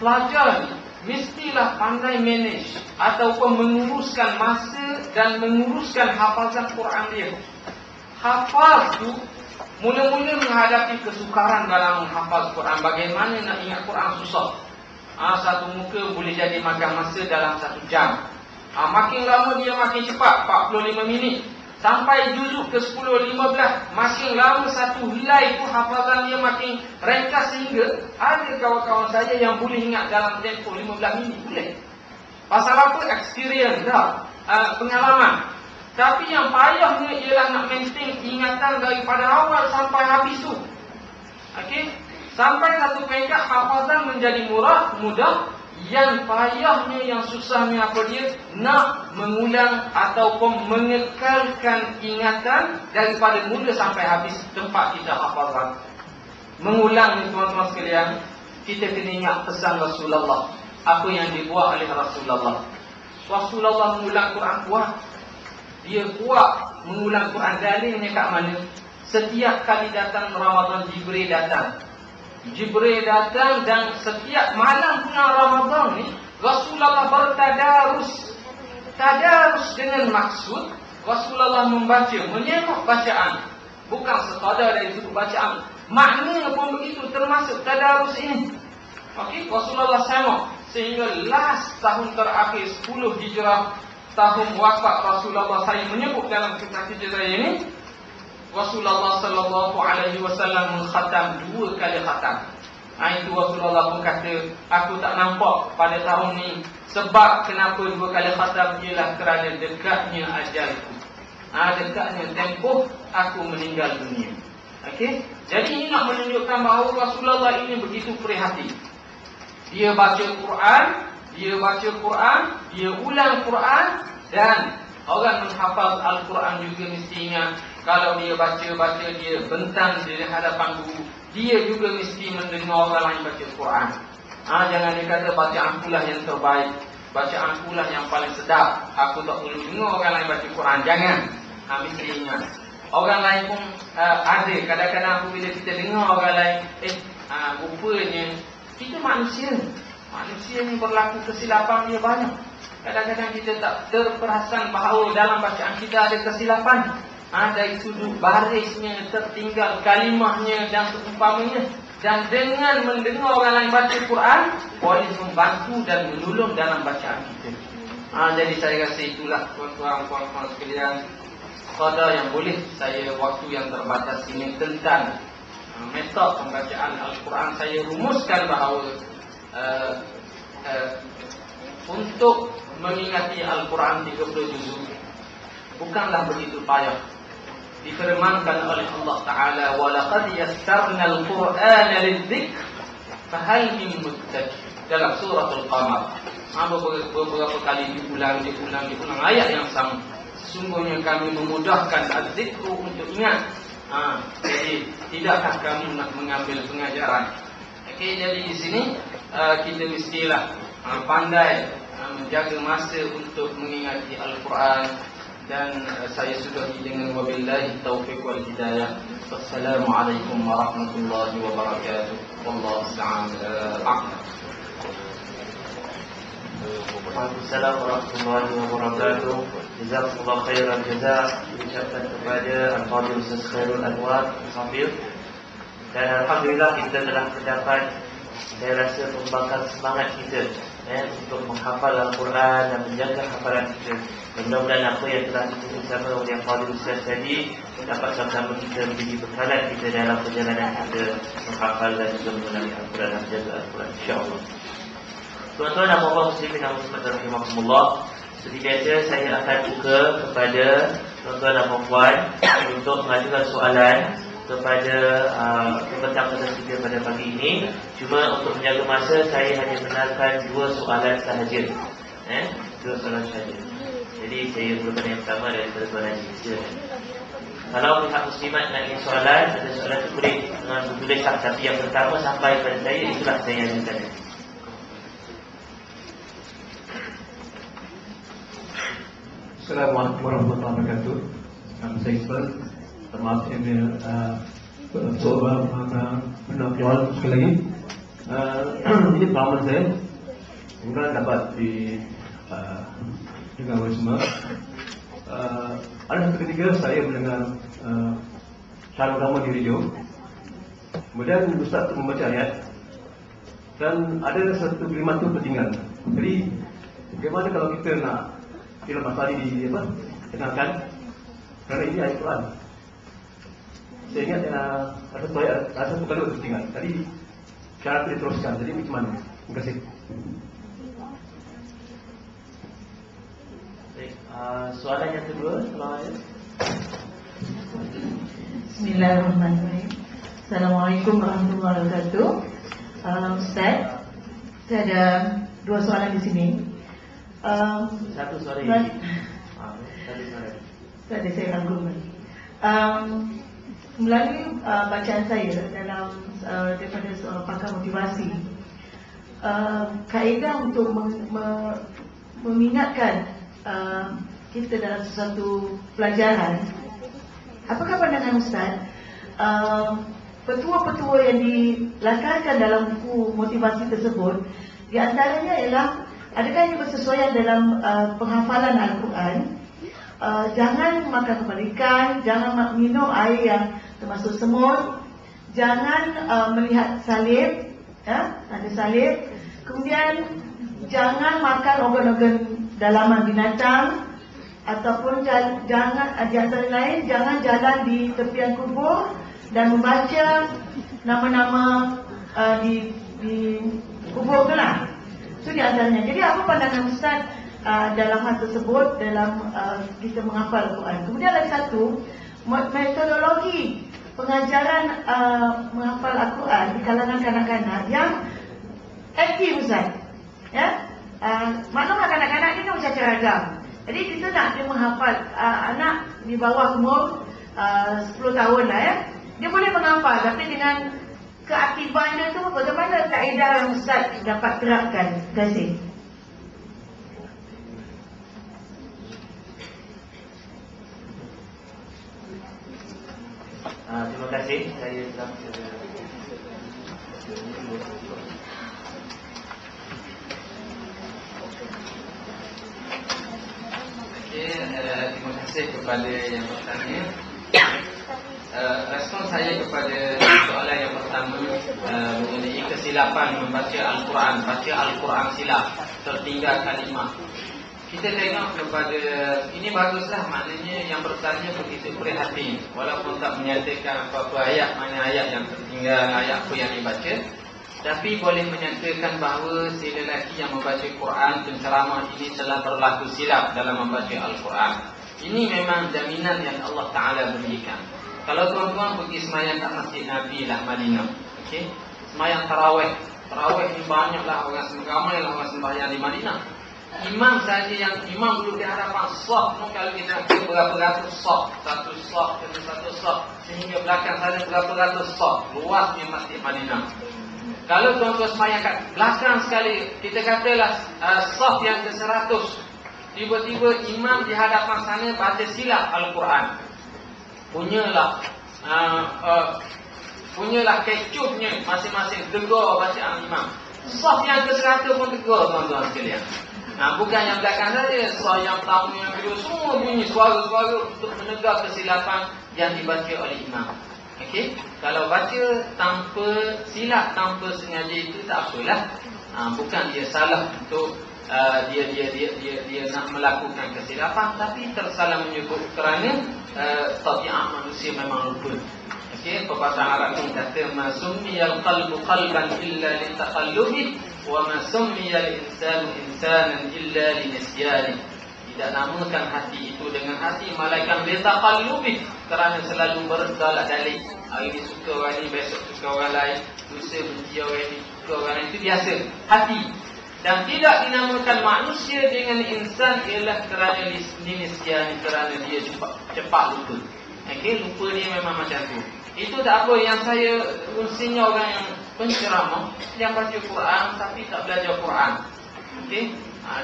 Pelajar ni mestilah pandai manage ataupun menguruskan masa dan menguruskan hafalan Quran dia. Hafaz tu mula-mula menghadapi kesukaran dalam menghafal Quran. Bagaimana nak ingat Quran susah. Satu muka boleh jadi makan masa dalam 1 jam. Makin lama dia makin cepat, 45 minit. Sampai juzuk ke 10, 15, makin lama satu helai itu hafalan dia makin ringkas, sehingga ada kawan-kawan saya yang boleh ingat dalam tempoh 15 minit boleh. Pasal apa? Experience dah, pengalaman. Tapi yang payahnya ialah nak maintain ingatan daripada awal sampai habis tu. Okey, sampai satu peringkat hafazan menjadi mudah. Yang payahnya, yang susahnya apa dia? Nak mengulang ataupun mengekalkan ingatan daripada mula sampai habis tempat kita hafazan. Mengulang ni tuan-tuan sekalian, kita kena ingat pesan Rasulullah. Apa yang dibuat oleh Rasulullah. Rasulullah mengulang Quran kuat. Dia kuat mengulang Quran. Dalilnya kat mana? Setiap kali datang Ramadan, Jibril datang. Jibril datang dan setiap malam bulan Ramadan ni Rasulullah bertadarus. Tadarus dengan maksud Rasulullah membaca, menyemak bacaan. Bukan sekadar dari sudut bacaan. Maknanya pun begitu, termasuk tadarus ini. Okey, Rasulullah sama sehingga last tahun terakhir 10 Hijrah, tahun wafat Rasulullah, saya menyebut dalam kisah saya ini, Rasulullah sallallahu alaihi wasallam mengkhatam 2 kali khatam. Itu Rasulullah pun kata, aku tak nampak pada tahun ni sebab kenapa 2 kali khatam ialah kerana dekatnya ajalku. Dekatnya tempoh aku meninggal dunia. Okey, jadi ini nak menunjukkan bahawa Rasulullah ini begitu prihatin. Dia baca Quran, dia ulang Quran, dan orang menghafal Al-Quran juga mesti ingat, kalau dia baca, dia bentang di hadapan guru, dia juga mesti mendengar orang lain baca Quran. Jangan dia kata bacaan pula yang terbaik, bacaan pula yang paling sedap, aku tak perlu dengar orang lain baca Quran. Jangan. Mesti ingat, orang lain pun ada. Kadang-kadang apabila kita dengar orang lain, rupanya kita manusia ni berlaku kesilapan dia banyak. Kadang-kadang kita tak terperasan bahawa dalam bacaan kita ada kesilapan. Dari sudut barisnya tertinggal kalimahnya dan seumpamanya. Dan dengan mendengar orang lain baca Quran, boleh membantu dan menolong dalam bacaan kita. Jadi saya rasa itulah tuan-tuan sekalian, qadar yang boleh saya waktu yang terbatas ini tentang metod pembacaan Al-Quran. Saya rumuskan bahawa untuk mengingati Al-Quran 30 juzuk bukanlah begitu payah. Difirmankan oleh Allah Ta'ala, وَلَقَدْ يَسَّرْنَا الْقُرْآنَ لِلذِّكْرِ فَهَلْ مِن مُدَّكِرٍ, dalam surah Al-Qamar. Beberapa kali diulang ayat yang sama. Sesungguhnya kami memudahkan az-zikru untuk ingat. Jadi tidakkah kamu nak mengambil pengajaran? Okey, jadi di sini kita mestilah pandai menjaga masa untuk mengingati Al-Quran. Dan saya sudah dengan wabillahi taufiq wal hidayah. Wassalamualaikum warahmatullahi wabarakatuh. Wallahu ta'ala a'lam. Waalaikumsalam warahmatullahi wabarakatuh. Jazakumullah khairan jazak. Ucapkan kepada Al-Fadhil Ustaz Khairul Anwar Hafidh. Dan alhamdulillah kita telah mendapat, saya rasa, membakar semangat kita untuk menghafal Al-Quran dan menjaga hafalan kita. Mudah-mudahan apa yang telah kita bersama oleh Al-Fadhil Ustaz tadi dapat sama-sama kita menjadi bekalan kita dalam perjalanan kita menghafal dan juga mengenali Al-Quran dan menjaga Al-Quran, insya-Allah. Tuan-tuan dan puan-puan muslimin dan muslimat rahimakumullah, seperti biasa saya akan buka kepada tuan-tuan dan puan-puan untuk mengajukan soalan kepada pembentang peserta kita pada pagi ini. Cuma untuk menjaga masa, saya hanya benarkan 2 soalan sahaja. 2 soalan sahaja. Jadi saya gunakan yang pertama daripada Tuan Haji. Silakan. Kalau pihak muslimat nak ingin soalan, ada soalan tu boleh dengan bertuliskan. Tapi yang pertama sampai pada saya, itulah saya ajukan. Assalamualaikum warahmatullahi wabarakatuh. Saya Iqbal, termasuk yang seorang penafiyal sekali lagi. Ini pengalaman saya. Kemudian dapat di dengan semua. Ada satu ketika saya mendengar syarah agama di radio. Kemudian Ustaz membaca ayat dan ada satu kalimat itu tertinggal. Jadi bagaimana kalau kita nak film masalah di tengahkan, kerana ini ayat Quran. Saya ingat ada satu kalimat tertinggal. Tadi cara diteruskan. Jadi macam mana? Terima kasih. Soalan yang kedua, kalau ada. Bismillahirrahmanirrahim. Assalamualaikum warahmatullahi wabarakatuh. Ustaz, saya ada 2 soalan di sini. Satu suara Satu suara. Tadi saya rangkum. Melalui bacaan saya dalam daripada seorang pakar motivasi, kaedah untuk mengingatkan kita dalam sesuatu pelajaran. Apakah pandangan Ustaz, petua-petua yang dilakarkan dalam buku motivasi tersebut, di antaranya ialah adakah ia bersesuaian dalam penghafalan Al-Quran? Jangan makan kepala ikan, jangan minum air yang termasuk semut, jangan melihat salib, ada salib. Kemudian jangan makan organ-organ dalaman binatang, ataupun jangan, di antara lain, jangan jalan di tepian kubur dan membaca nama-nama di kubur tu lah. Itu di antaranya. Jadi apa pandangan Ustaz dalam hal tersebut, dalam kita menghafal Al-Quran? Kemudian lagi satu, metodologi pengajaran menghafal Al-Quran di kalangan kanak-kanak yang aktif Ustaz. Ya, maklumlah kanak-kanak ni kan macam ragam. Jadi kita nak dia menghafal, anak di bawah umur 10 tahun lah ya, dia boleh menghafal, tapi dengan keaktifan dia tu bagaimana kaedah yang Ustaz dapat terapkan? Terima kasih. Terima kasih. Saya telah terima kasih kepada yang bertanya. Respon saya kepada soalan yang pertama mengenai kesilapan membaca Al-Quran, baca Al-Quran silap, tertinggal kalimah. Kita tengok kepada ini, baguslah, maknanya yang bertanya begitu prihatin, walaupun tak menyatakan apa-apa ayat, mana ayat yang tertinggal, ayat apa yang dibaca, tapi boleh menyatakan bahawa si lelaki yang membaca Quran, penceramah ini telah berlaku silap dalam membaca Al-Quran. Ini memang jaminan yang Allah Ta'ala berikan. Kalau tuan-tuan pergi semayang kat Masjid Nabi lah, Madinah, okay? Semayang tarawih. Tarawih ni banyaklah orang, ramailah orang sembahyang di Madinah. Imam saja yang imam duduk di hadapan saf, kalau kita kira berapa ratus saf, satu saf demi satu saf, sehingga belakang sana berapa ratus saf, luasnya Masjid Madinah. Kalau tuan-tuan semayang kat belakang sekali, kita katalah saf yang ke-100, tiba-tiba imam di hadapan sana baca silap Al-Quran, punyalah kecohnya masing-masing tegur bacaan imam. Saf yang ke-100 pun tegur, tuan-tuan sekalian. Bukan yang belakang saja, saf yang pertama, yang kedua, semua bunyi suara-suara untuk menegar kesilapan yang dibaca oleh imam. Okey, kalau baca tanpa silap, tanpa sengaja, itu tak apalah. Bukan dia salah untuk dia nak melakukan kesilapan, tapi tersalah menyebut kerana tabiat manusia memang lupa. Okey, pepatah Arab ni kata, ma summiyal qalbu qalban illa litaqallubi wa ma summiyal insanu insanan illa linisyani. Tidak namakan hati itu dengan hati, malaikat litaqallubi, kerana selalu berbolak-balik. Hari ni suka orang ni, besok suka orang lain, lusa benci orang ni, suka orang lain, itu biasa hati. Dan tidak dinamakan manusia dengan insan ialah kerana linisyani, kerana dia cepat lupa. Okey, lupa dia memang macam tu. Itu tak apa. Yang saya fungsinya orang yang penceramah, yang baca Quran tapi tak belajar Quran. Okey,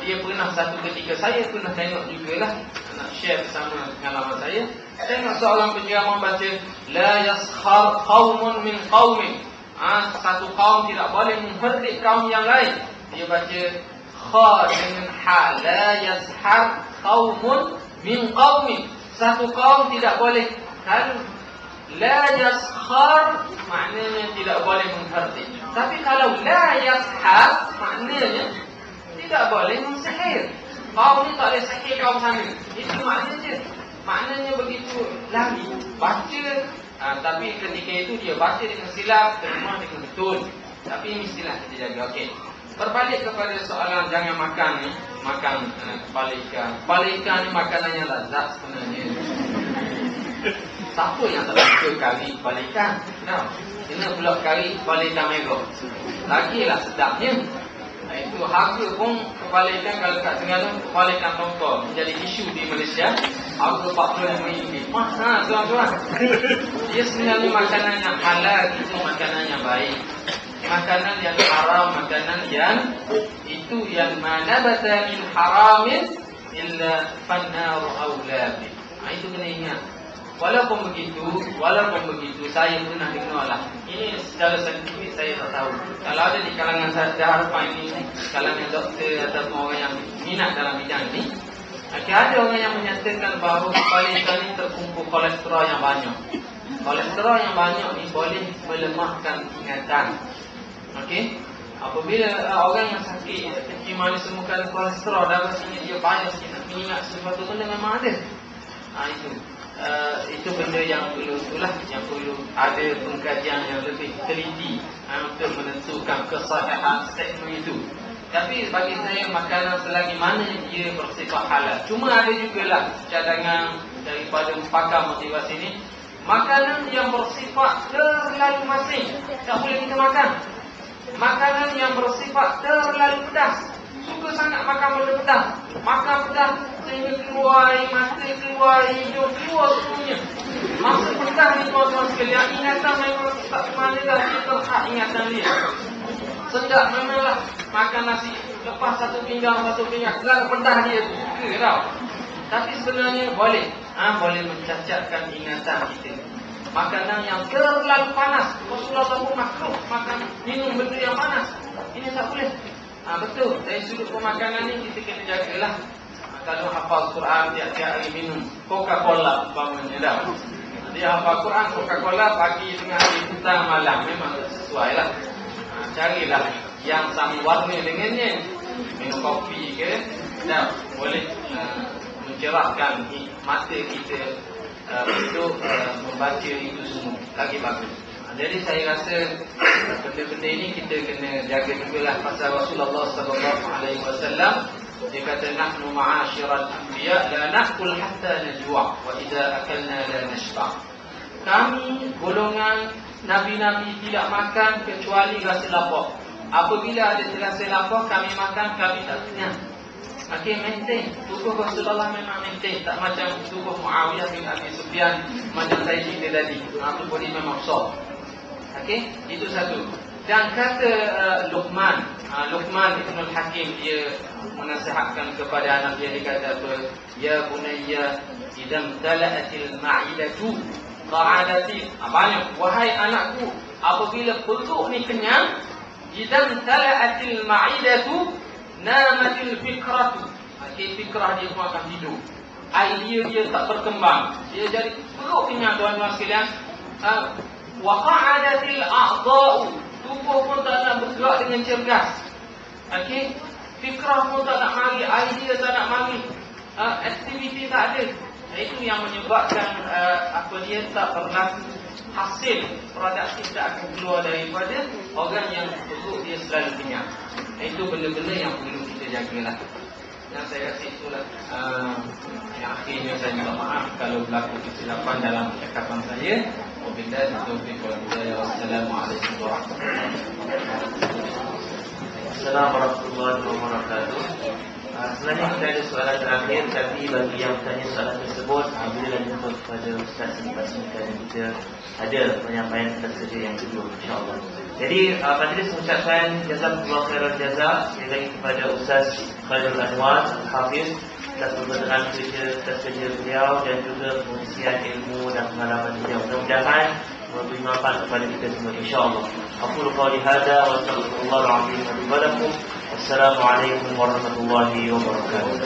dia pernah satu ketika, saya pernah tengok jugalah, nak share bersama pengalaman saya. Tengok seorang penceramah baca la yaskhar qaumun min qaumin. Satu kaum tidak boleh menghardik kaum yang lain. Dia baca kha dengan ha, la yashar qaumun min qaumin. Satu kaum tidak boleh. Kan la yaskhar maknanya tidak boleh menghardik. Tapi kalau la yashar maknanya tidak boleh mensihir. Kaum ni tak boleh sihir kaum sana. Itu maknanya. Maknanya begitu lagi baca, tapi ketika itu dia baca dengan silap, terima dengan betul. Tapi mestilah kita jaga. Okey. Berbalik kepada soalan jangan makan ni, makan kepala ikan. Kepala ikan ni makanan yang lazat sebenarnya. Siapa yang tak suka kari kepala ikan? Nah, kena pula kari kepala ikan merah. Lagilah sedapnya. Itu harga pun kepala ikan kalau kat Terengganu, kepala ikan tongkol menjadi isu di Malaysia. Harga RM45. Mahal tuan-tuan. Dia sebenarnya makanan yang halal, itu makanan yang baik. Makanan yang haram, makanan yang itu yang manabata min haramin illa fannaru awla bih. Itu kena ingat. Walaupun begitu, saya pernah dengar lah. Ini secara saintifik saya tak tahu. Kalau ada di kalangan saya harapan ini, kalangan doktor ataupun orang yang minat dalam bidang ini, ada orang yang menyatakan bahawa kepala ikan ini terkumpul kolesterol yang banyak. Kolesterol yang banyak ini boleh melemahkan ingatan. Okey? Apabila orang yang sakit, seperti mana semukan kolesterol, darah sini dia banyak sikit nak ingat sesuatu benda memang ada. Itu benda yang perlu ada pengkajian yang lebih teliti untuk menentukan kesahihan statement itu. Tapi bagi saya makanan selagi mana dia bersifat halal. Cuma ada jugalah cadangan daripada pakar motivasi ini, makanan yang bersifat terlalu masin tak boleh kita makan. Makanan yang bersifat terlalu pedas, suka sangat makan benda pedas. Makan pedas sehingga keluar air mata, keluar hidung, keluar semuanya. Masa pedas ni tuan-tuan sekalian, ingatan memang tak kemana dah. Dia terhad ingatan dia. Sedap memanglah makan nasi, lepas satu pinggang, kelang pedas dia suka tau. Tapi sebenarnya boleh mencacatkan ingatan kita. Makanan yang terlalu panas, Rasulullah pun makruh makan minum benda yang panas. Ini tak boleh. Betul, dari sudut pemakanan ni kita kena jagalah. Kalau hafal Quran tiap-tiap hari minum Coca-Cola umpamanya dah. Dia hafal Quran Coca-Cola pagi, tengah hari, petang, malam, memang tak sesuai lah. Carilah yang sama warna dengannya. Minum kopi ke, dah boleh mencerahkan mata kita untuk membaca itu semua. Lagi bagus. Jadi saya rasa benda-benda ini kita kena jaga jugalah. Pasal Rasulullah SAW dia kata, nahnu ma'asyiral anbiya la na'kul hatta najwa' wa idza akalna la nashba'. Kami golongan nabi-nabi tidak makan kecuali rasa lapar. Apabila ada rasa lapar kami makan, kami tak kenyang. Okey, maintain. Tubuh Rasulullah memang maintain. Tak macam tubuh Muawiyah bin Abi Sufyan macam saya cerita tadi. Itu body memang soft. Okey, itu satu. Dan kata Luqman Ibn Hakim, dia menasihatkan kepada anak dia, dia kata apa? Ya bunayya idam tala'atil ma'idatu qa'adati. Banyak, wahai anakku, apabila perut ni kenyang, idam tala'atil ma'idatu namatil fikratu. Fikrah dia pun akan tidur. Idea dia tak berkembang. Dia jadi perut kenyang tuan-tuan sekalian. Wa qa'adatil a'dha'u. Tubuh pun tak nak bergerak dengan cergas. Okey, fikrah pun tak nak mari, idea tak nak mari, aktiviti tak ada. Itu yang menyebabkan dia tak berlaku hasil produktif tak akan keluar daripada orang yang perut dia selalu kenyang. Itu benda-benda yang perlu kita jagalah. Dan saya rasa itulah yang akhirnya saya minta maaf kalau berlaku kesilapan dalam percakapan saya. Wabillahi taufiq wal hidayah. Wassalamualaikum warahmatullahi wabarakatuh. Assalamualaikum warahmatullahi wabarakatuh. Sebenarnya kita ada soalan terakhir, tapi bagi yang bertanya soalan tersebut, bila jumpa kepada Ustaz Sini-Pasinikan, kita ada penyampaian atas kerja yang kedua, insyaAllah. Jadi majlis mengucapkan jazakumullah khairan jazak sekali lagi kepada Ustaz Khairul Anwar Al-Hafiz atas perbuatan kerja beliau dan juga pengisian ilmu dan pengalaman beliau. Mudah-mudahan memberi manfaat kepada kita semua, insyaAllah. Aqulu qawli hadza wa astaghfirullahal azim li wa lakum. Wassalamualaikum warahmatullahi wabarakatuh.